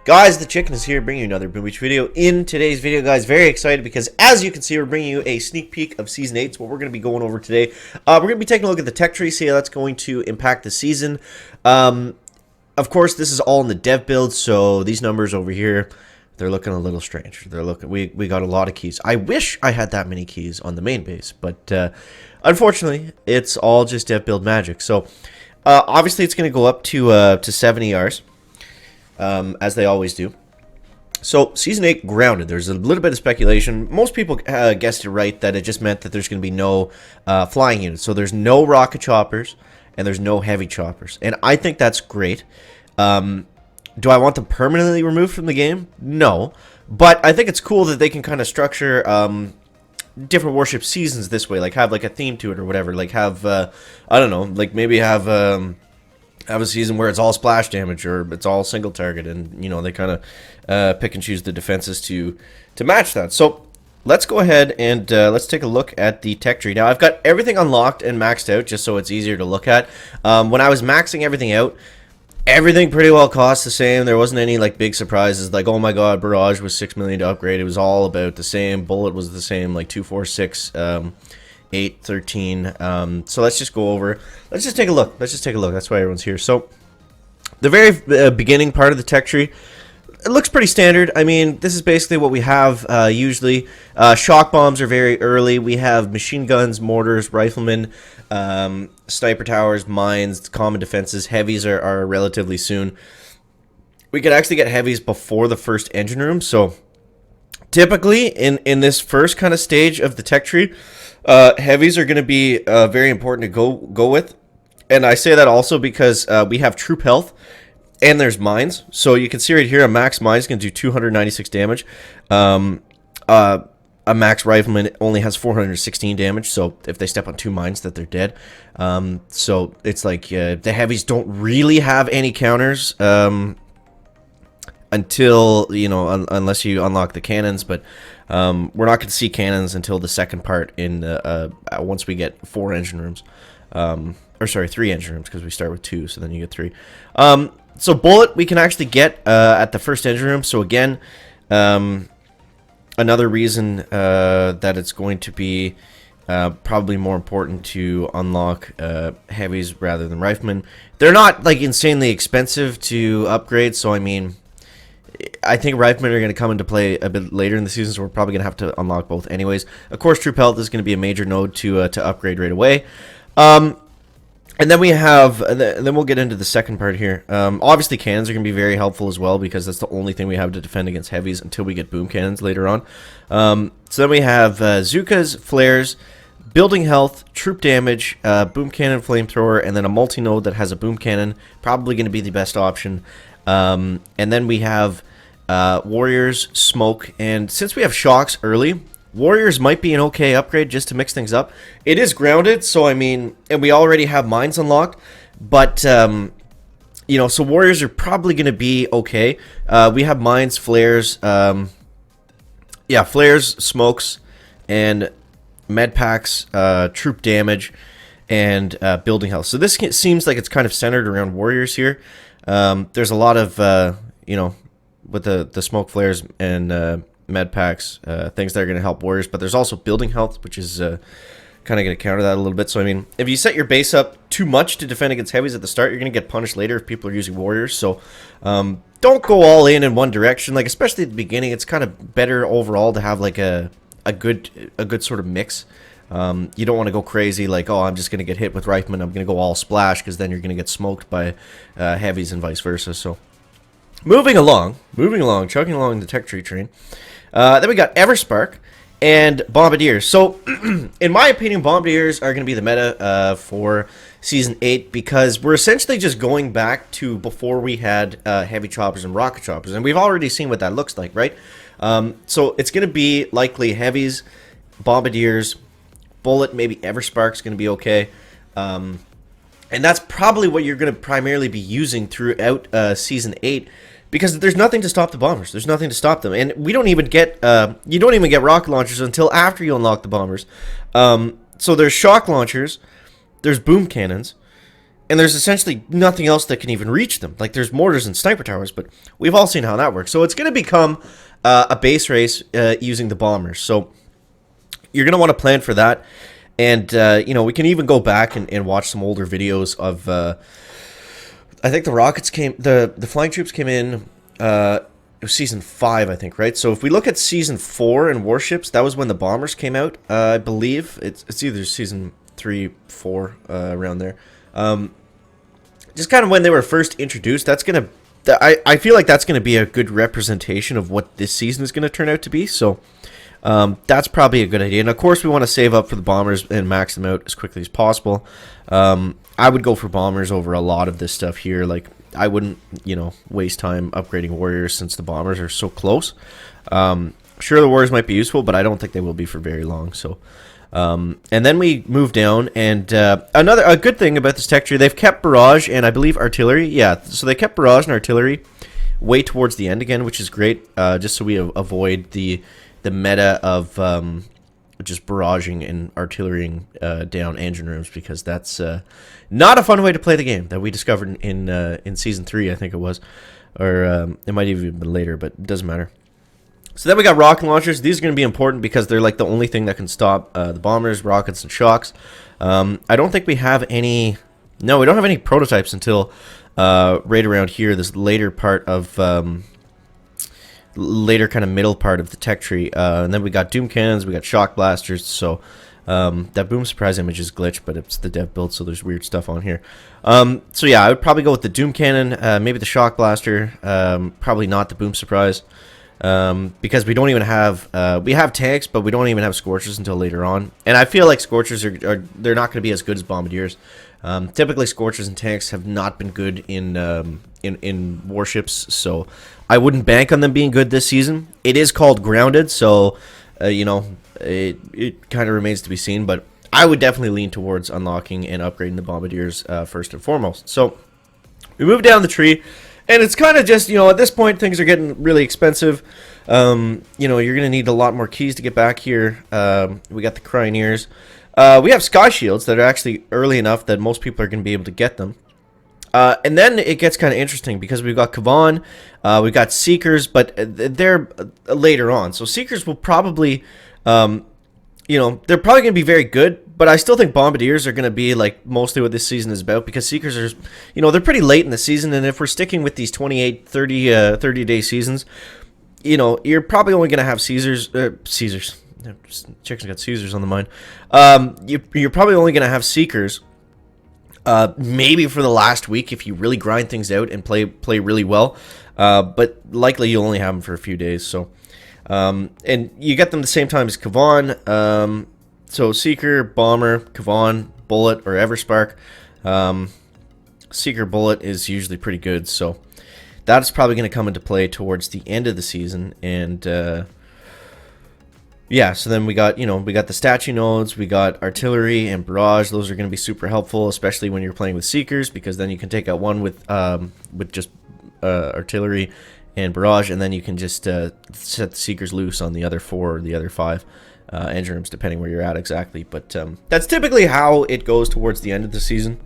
Guys, the Chicken is here bringing you another Boom Beach video. In today's video, guys, very excited because as you can see, we're bringing you a sneak peek of Season 8. It's what we're going to be going over today. We're going to be taking a look at the tech tree, see how that's going to impact the season. Of course, this is all in the dev build, so these numbers over here, they're looking a little strange. They're looking. We got a lot of keys. I wish I had that many keys on the main base, but unfortunately, it's all just dev build magic. So obviously, it's going to go up to 70 ERs. As they always do. So, Season 8 grounded. There's a little bit of speculation. Most people guessed it right that it just meant that there's going to be no flying units. So, there's no rocket choppers and there's no heavy choppers. And I think that's great. Do I want them permanently removed from the game? No. But I think it's cool that they can kind of structure different warship seasons this way. Like, have like a theme to it or whatever. Like, have, I don't know, like maybe have a season where it's all splash damage or it's all single target, and you know they kind of pick and choose the defenses to match that. So let's go ahead and let's take a look at the tech tree. Now I've got everything unlocked and maxed out just so it's easier to look at. When I was maxing everything out, everything pretty well cost the same. There wasn't any like big surprises like, oh my god, Barrage was $6 million to upgrade. It was all about the same. Bullet was the same, like 246 8, 13. So let's just go over. Let's just take a look. That's why everyone's here. So the very beginning part of the tech tree, it looks pretty standard. I mean, this is basically what we have usually. Shock bombs are very early. We have machine guns, mortars, riflemen, sniper towers, mines, common defenses. Heavies are relatively soon. We could actually get heavies before the first engine room. So typically in this first kind of stage of the tech tree, heavies are going to be very important to go with, and I say that also because we have troop health and there's mines. So you can see right here a max mine is going to do 296 damage. A max rifleman only has 416 damage. So if they step on 2 mines, that they're dead. So it's like the heavies don't really have any counters until, you know, unless you unlock the cannons, but we're not going to see cannons until the second part in once we get 4 engine rooms, or sorry, 3 engine rooms, because we start with 2, so then you get 3. So bullet we can actually get at the first engine room. So again, another reason that it's going to be probably more important to unlock heavies rather than riflemen. They're not like insanely expensive to upgrade, so I mean, I think riflemen are going to come into play a bit later in the season, so we're probably going to have to unlock both anyways. Of course, troop health is going to be a major node to upgrade right away. And then we have, then we'll get into the second part here. Obviously, cannons are going to be very helpful as well, because that's the only thing we have to defend against heavies until we get boom cannons later on. So then we have Zookas, flares, building health, troop damage, boom cannon, flamethrower, and then a multi-node that has a boom cannon. Probably going to be the best option. And then we have warriors, smoke, and since we have shocks early, warriors might be an okay upgrade just to mix things up. It is grounded, so I mean, and we already have mines unlocked, but you know, so warriors are probably going to be okay. We have mines, flares, yeah, flares, smokes, and med packs, troop damage, and building health. So this seems like it's kind of centered around warriors here. There's a lot of, you know, with the smoke flares and med packs, things that are going to help warriors, but there's also building health, which is kind of going to counter that a little bit. So, I mean, if you set your base up too much to defend against heavies at the start, you're going to get punished later if people are using warriors. So, don't go all in one direction. Like, especially at the beginning, it's kind of better overall to have like a good sort of mix. You don't want to go crazy like, oh, I'm just going to get hit with riflemen, I'm going to go all splash, because then you're going to get smoked by heavies and vice versa. So moving along, chugging along the tech tree train. Then we got Everspark and Bombardier. So in my opinion, Bombardiers are going to be the meta for Season 8, because we're essentially just going back to before we had heavy choppers and rocket choppers, and we've already seen what that looks like, right? So it's going to be likely heavies, Bombardiers, bullet, maybe Everspark's going to be okay. And that's probably what you're going to primarily be using throughout Season 8, because there's nothing to stop the bombers. There's nothing to stop them. And we don't even get, you don't even get rocket launchers until after you unlock the bombers. So there's shock launchers, there's boom cannons, and there's essentially nothing else that can even reach them. Like, there's mortars and sniper towers, but we've all seen how that works. So it's going to become a base race using the bombers. So you're going to want to plan for that. And, we can even go back and watch some older videos of, I think the flying troops came in, it was season 5, I think, right? So if we look at season 4 in Warships, that was when the bombers came out, I believe. It's either season 3, 4, around there. Just kind of when they were first introduced. I feel like that's gonna be a good representation of what this season is gonna turn out to be. So that's probably a good idea. And of course, we want to save up for the bombers and max them out as quickly as possible. I would go for bombers over a lot of this stuff here. Like, I wouldn't, waste time upgrading warriors since the bombers are so close. Sure, the warriors might be useful, but I don't think they will be for very long. So. And then we move down, and a good thing about this tech tree, they've kept barrage and I believe artillery. Yeah, so they kept barrage and artillery way towards the end again, which is great, just so we avoid the meta of just barraging and artillerying down engine rooms, because that's not a fun way to play the game that we discovered in season 3, I think it was, or it might even have been later, but it doesn't matter. So then we got rocket launchers. These are going to be important because they're like the only thing that can stop the bombers, rockets, and shocks. I don't think we have any... No, we don't have any prototypes until right around here, this later part of... later kind of middle part of the tech tree. And then we got doom cannons, we got shock blasters. So that boom surprise image is glitched, but it's the dev build, so there's weird stuff on here. So yeah, I would probably go with the doom cannon, maybe the shock blaster, probably not the boom surprise. Because we don't even have we have tanks, but we don't even have scorchers until later on, and I feel like scorchers they're not going to be as good as bombardiers. Typically scorchers and tanks have not been good in warships, so I wouldn't bank on them being good this season. It is called grounded, so it kind of remains to be seen, but I would definitely lean towards unlocking and upgrading the bombardiers first and foremost. So we move down the tree. And it's kind of just, at this point, things are getting really expensive. You're going to need a lot more keys to get back here. We got the Cryoneers. We have Sky Shields that are actually early enough that most people are going to be able to get them. And then it gets kind of interesting because we've got Kavan, we've got Seekers, but they're later on. So Seekers will probably, they're probably going to be very good. But I still think Bombardiers are going to be like mostly what this season is about, because Seekers are, they're pretty late in the season, and if we're sticking with these 28, 30-day seasons, you're probably only going to have Caesars. Chickens got Caesars on the mind. You're probably only going to have Seekers, maybe for the last week if you really grind things out and play really well, but likely you'll only have them for a few days. So, and you get them the same time as Kavan. So Seeker, Bomber, Kavan, Bullet, or Everspark. Seeker Bullet is usually pretty good, so that's probably going to come into play towards the end of the season. And yeah, so then we got the statue nodes, we got artillery and barrage. Those are going to be super helpful, especially when you're playing with Seekers, because then you can take out one with just artillery and barrage, and then you can just set the Seekers loose on the other 4 or the other 5. Engine rooms, depending where you're at exactly, but that's typically how it goes towards the end of the season.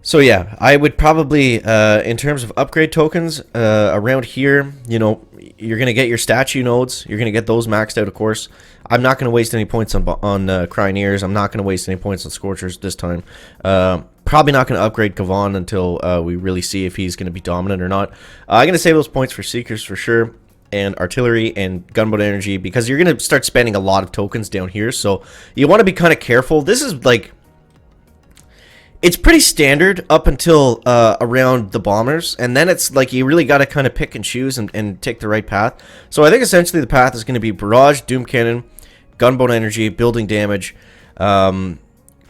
So yeah, I would probably, in terms of upgrade tokens, around here, you're gonna get your statue nodes. You're gonna get those maxed out, of course. I'm not gonna waste any points on Cryoneers. I'm not gonna waste any points on Scorchers this time. Probably not gonna upgrade Kavan until we really see if he's gonna be dominant or not. I'm gonna save those points for Seekers for sure, and artillery and gunboat energy, because you're going to start spending a lot of tokens down here, so you want to be kind of careful. This is like, it's pretty standard up until around the bombers, and then it's like you really got to kind of pick and choose and take the right path. So I think essentially the path is going to be barrage, doom cannon, gunboat energy, building damage,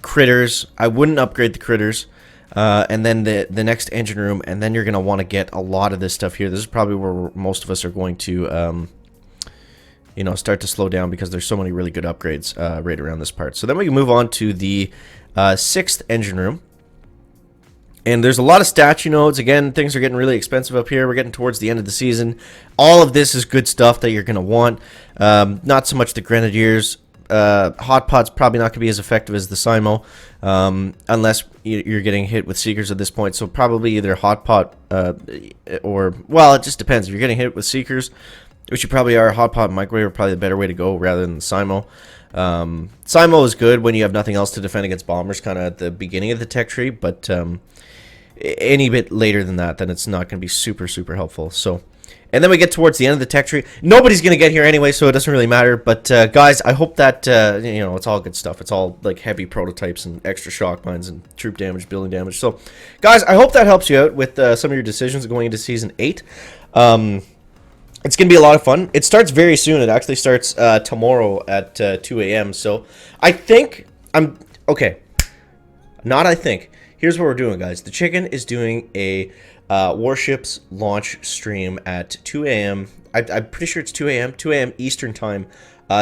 critters. I wouldn't upgrade the critters. And then the next engine room, and then you're going to want to get a lot of this stuff here. This is probably where most of us are going to, start to slow down, because there's so many really good upgrades right around this part. So then we can move on to the 6th engine room. And there's a lot of statue nodes. Again, things are getting really expensive up here. We're getting towards the end of the season. All of this is good stuff that you're going to want. Not so much the Grenadiers. hot pot's probably not going to be as effective as the Simo, unless you're getting hit with Seekers at this point. So probably either hot pot or, well, it just depends. If you're getting hit with Seekers, which you probably are, hot pot and microwave are probably the better way to go rather than the Simo. Simo is good when you have nothing else to defend against bombers, kind of at the beginning of the tech tree, but any bit later than that, then it's not going to be super, super helpful. So, and then we get towards the end of the tech tree. Nobody's going to get here anyway, so it doesn't really matter. But guys, I hope that you know, it's all good stuff. It's all like heavy prototypes and extra shock mines and troop damage, building damage. So, guys, I hope that helps you out with some of your decisions going into Season 8. It's going to be a lot of fun. It starts very soon. It actually starts tomorrow at 2 a.m. So I think okay. Not I think. Here's what we're doing, guys. The Chicken is doing a Warships launch stream at 2 a.m. I'm pretty sure it's 2 a.m. 2 a.m. Eastern time.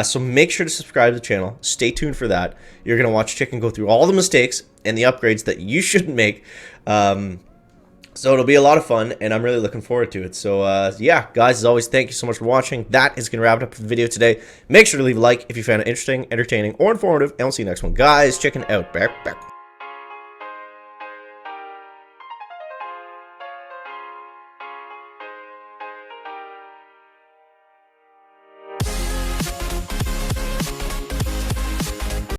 So make sure to subscribe to the channel. Stay tuned for that. You're going to watch Chicken go through all the mistakes and the upgrades that you shouldn't make. So it'll be a lot of fun, and I'm really looking forward to it. So, yeah, guys, as always, thank you so much for watching. That is going to wrap it up for the video today. Make sure to leave a like if you found it interesting, entertaining, or informative, and we'll see you next one. Guys, Chicken out. Back.